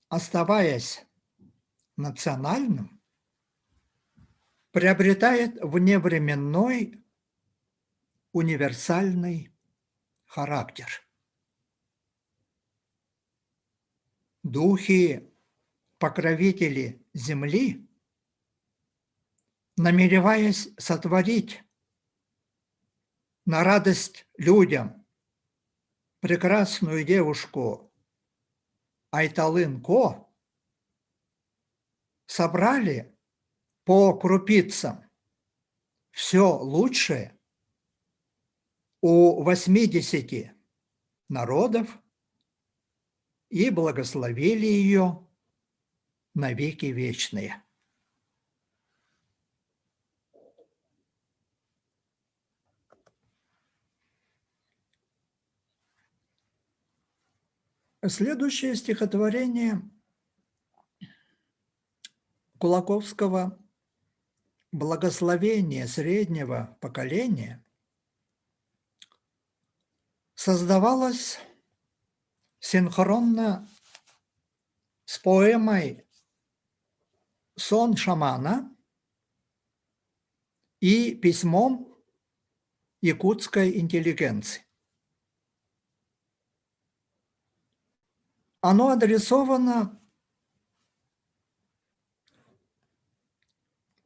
оставаясь национальным, приобретает вневременной универсальный характер. Духи-покровители земли, намереваясь сотворить на радость людям прекрасную девушку Айталын-Ко, собрали по крупицам все лучшее у 80 народов и благословили ее на веки вечные. Следующее стихотворение Кулаковского «Благословение среднего поколения» создавалось синхронно с поэмой «Сон шамана» и письмом якутской интеллигенции. Оно адресовано,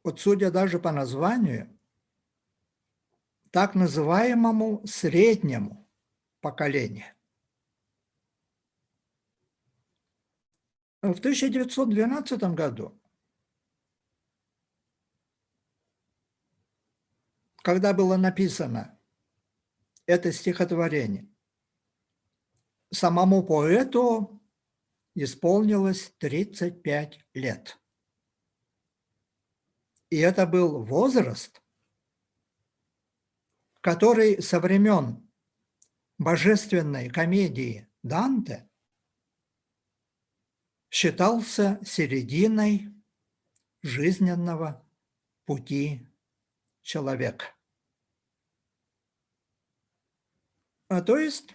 вот судя даже по названию, так называемому среднему поколению. В 1912 году, когда было написано это стихотворение, самому поэту исполнилось 35 лет. И это был возраст, который со времен божественной комедии Данте считался серединой жизненного пути человека. То есть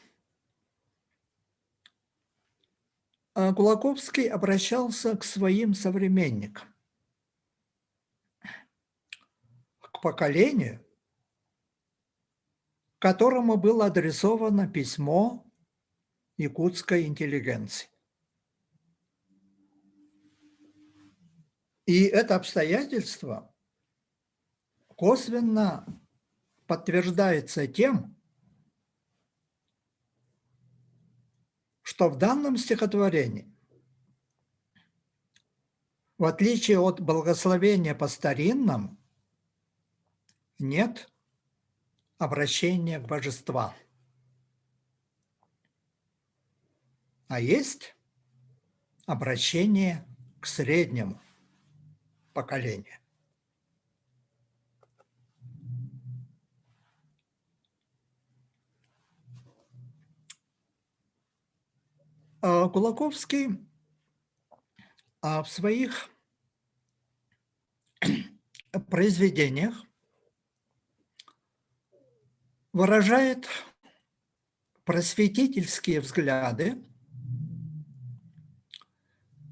Кулаковский обращался к своим современникам, к поколению, которому было адресовано письмо якутской интеллигенции. И это обстоятельство косвенно подтверждается тем, что в данном стихотворении, в отличие от благословения по старинному, нет обращения к божествам, а есть обращение к среднему поколению. Кулаковский в своих произведениях выражает просветительские взгляды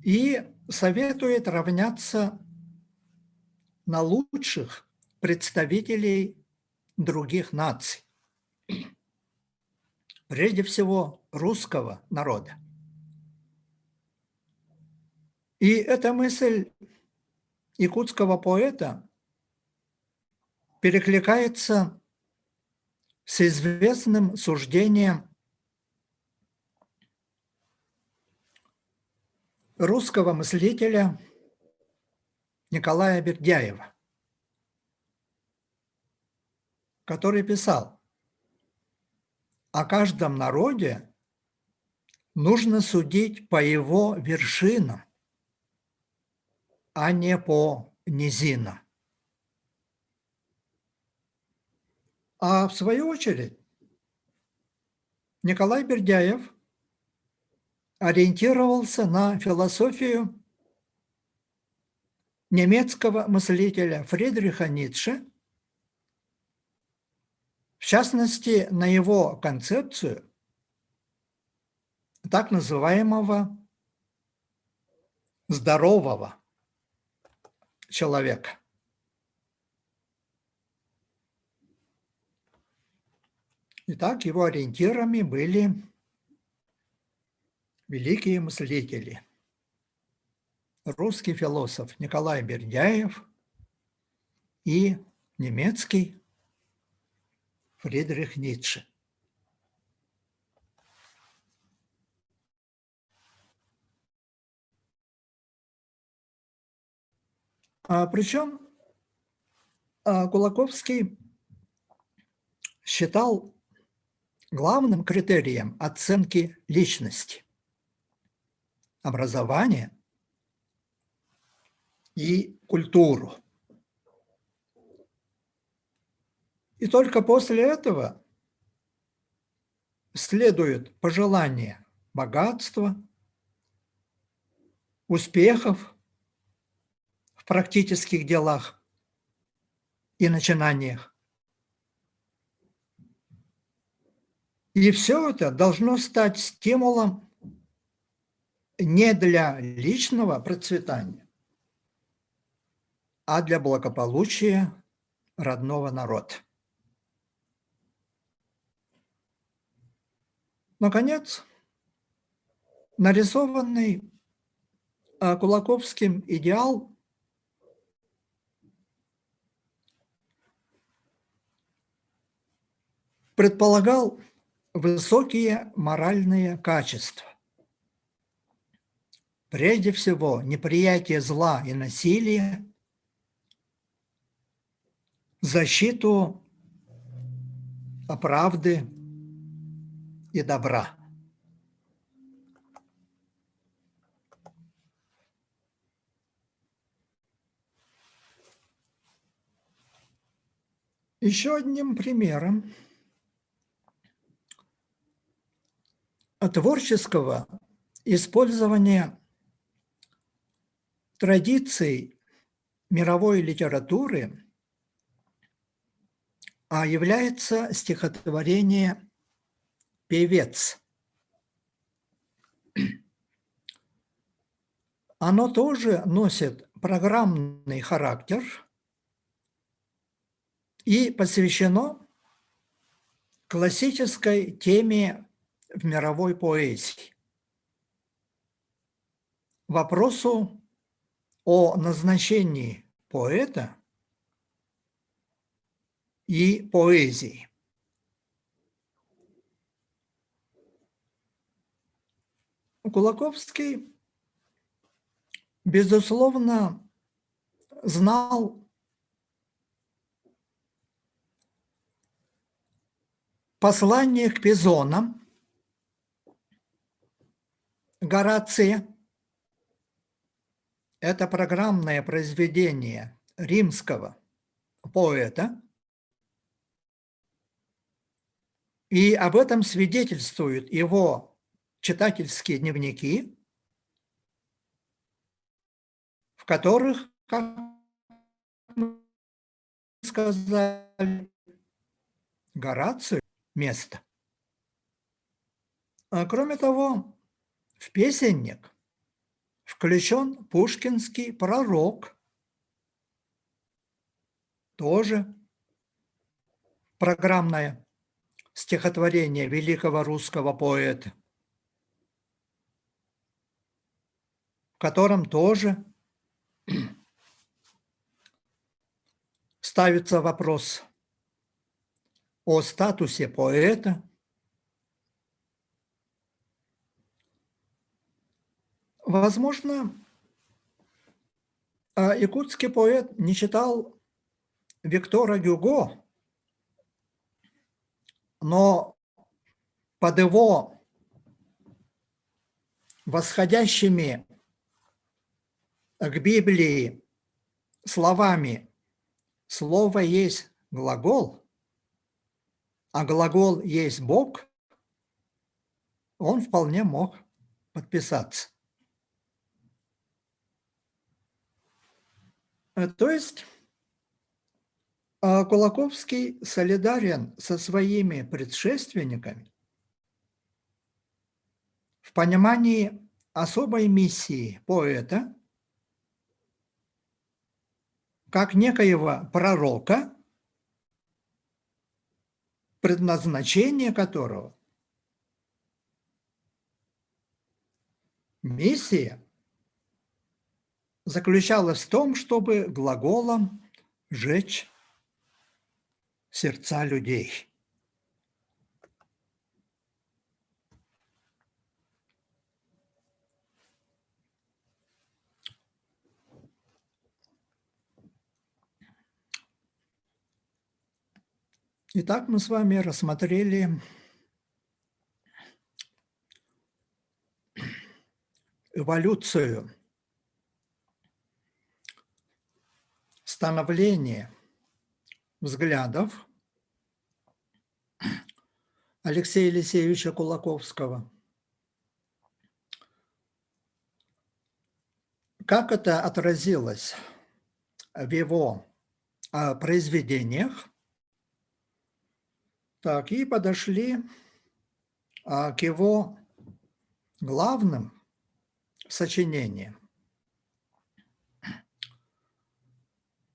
и советует равняться на лучших представителей других наций, прежде всего русского народа. И эта мысль якутского поэта перекликается с известным суждением русского мыслителя Николая Бердяева, который писал: «О каждом народе нужно судить по его вершинам, а не по низинам». А в свою очередь Николай Бердяев ориентировался на философию немецкого мыслителя Фридриха Ницше, в частности, на его концепцию так называемого здорового человека. Итак, его ориентирами были великие мыслители. Русский философ Николай Бердяев и немецкий Фридрих Ницше. Причем Кулаковский считал главным критерием оценки личности образование и культуру. И только после этого следует пожелание богатства, успехов в практических делах и начинаниях. И все это должно стать стимулом не для личного процветания, а для благополучия родного народа. Наконец, нарисованный Кулаковским идеал предполагал высокие моральные качества. Прежде всего, неприятие зла и насилия, защиту правды и добра. Еще одним примером творческого использования традиций мировой литературы является стихотворение «Певец». Оно тоже носит программный характер и посвящено классической теме в мировой поэзии. Вопросу о назначении поэта и поэзии. Кулаковский, безусловно, знал послание к Пизонам Горация. Это программное произведение римского поэта. И об этом свидетельствуют его читательские дневники, в которых, как мы сказали, Горацию место. Кроме того, в песенник включен пушкинский пророк, тоже программное стихотворение великого русского поэта, в котором тоже ставится вопрос о статусе поэта. Возможно, якутский поэт не читал Виктора Гюго, но под его восходящими к Библии словами «слово есть глагол», а глагол есть Бог, он вполне мог подписаться. То есть Кулаковский солидарен со своими предшественниками в понимании особой миссии поэта как некоего пророка, предназначение которого миссия заключалась в том, чтобы глаголом жечь сердца людей. Итак, мы с вами рассмотрели эволюцию становления взглядов Алексея Елисеевича Кулаковского. Как это отразилось в его произведениях? Так, и подошли к его главным сочинениям,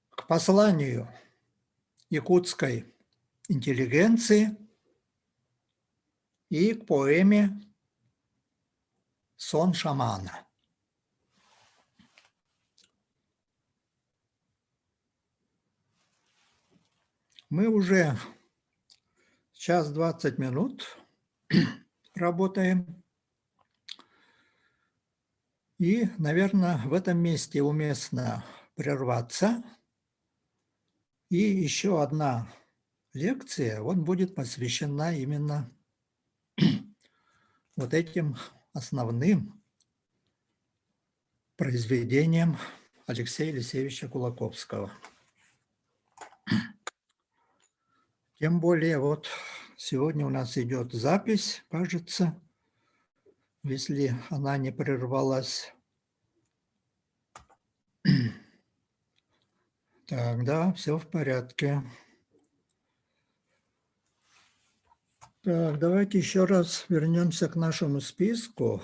к посланию якутской интеллигенции и к поэме «Сон шамана». Мы уже час 20 минут работаем. И, наверное, в этом месте уместно прерваться. И еще одна лекция будет посвящена именно вот этим основным произведениям Алексея Елисеевича Кулаковского. Тем более, вот сегодня у нас идет запись, кажется, если она не прервалась. Так, да, все в порядке. Так, давайте еще раз вернемся к нашему списку.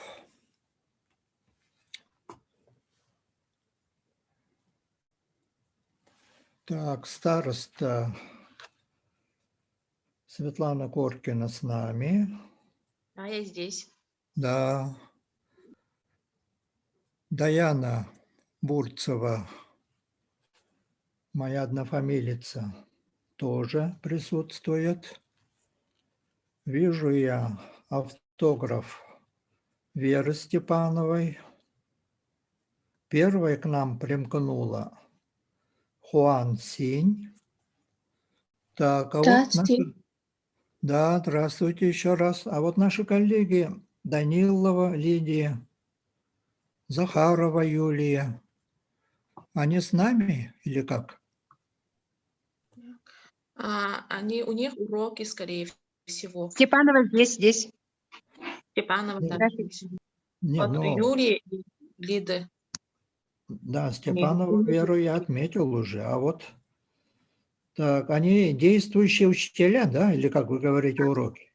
Так, староста Светлана Коркина с нами. А я здесь. Да. Даяна Бурцева, моя однофамилица, тоже присутствует. Вижу я автограф Веры Степановой. Первой к нам примкнула Хуан Синь. Так, а вот наши... Да, здравствуйте еще раз. А вот наши коллеги Данилова Лидия, Захарова Юлия, они с нами или как? У них уроки, скорее всего. Степанова здесь. Степанова, да. Не, Вот ну, Юлии и Лиды. да, Степанова Веру я отметил уже, а вот так, они действующие учителя, да, или как вы говорите, уроки?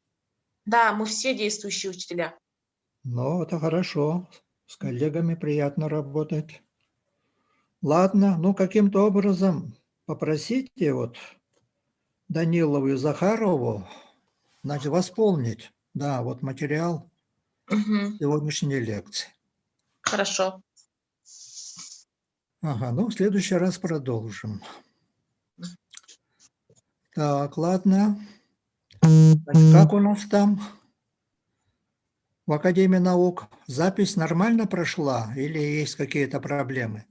Да, мы все действующие учителя. Ну, это хорошо, с коллегами приятно работать. Ладно, ну каким-то образом попросите вот Данилову и Захарову, значит, восполнить, да, вот материал Мгм. сегодняшней лекции. Хорошо. Ага, ну в следующий раз продолжим. Так, ладно. Значит, как у нас там в Академии наук? Запись нормально прошла или есть какие-то проблемы?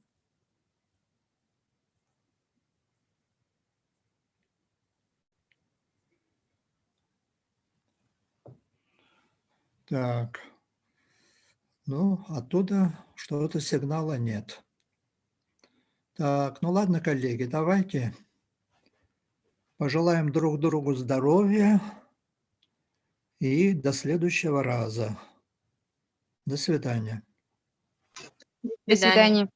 Так, ну, оттуда что-то сигнала нет. Так, ну ладно, коллеги, давайте пожелаем друг другу здоровья и до следующего раза. До свидания. До свидания.